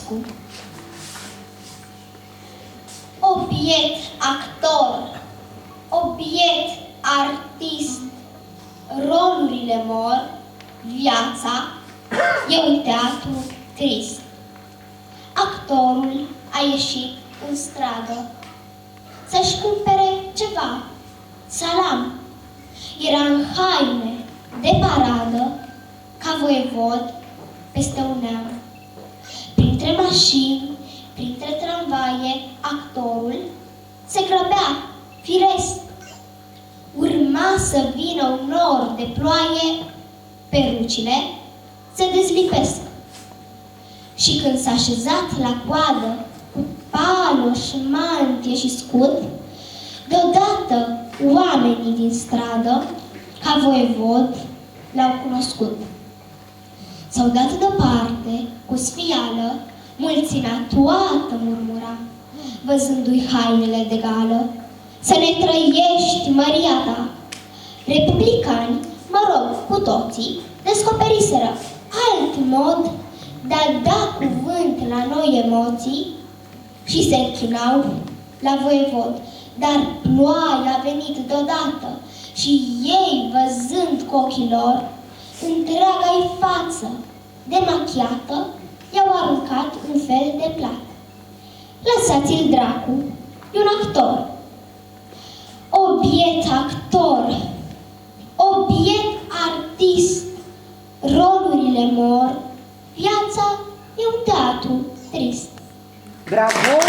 Popescu. Obiect actor, obiect artist, rolurile mor, viața e un teatru trist. Actorul a ieșit în stradă să-și cumpere ceva, salam. Era în haine de paradă, ca voievod peste un neam. Printre mașini, printre tramvaie, actorul se grăbea, firesc. Urma să vină un nor de ploaie, perucile se dezlipesc. Și când s-a așezat la coadă, cu paloș, mantie și scut, deodată oamenii din stradă, ca voievod, l-au cunoscut. S-au dat deoparte, cu sfială, mulțimea toată murmura, văzându-i hainele de gală, să ne trăiești, Maria ta! Republicani, mă rog, cu toții, descoperiseră alt mod de a da cuvânt la noi emoții și se închinau la voievod. Dar ploaia a venit deodată și ei, văzând cu ochii lor întreaga-i față demachiată, i-au aruncat un fel de plat. Lăsați-l dracu, e un actor. Obiect actor, obiect artist, rolurile mor, viața e un teatru trist. Bravo!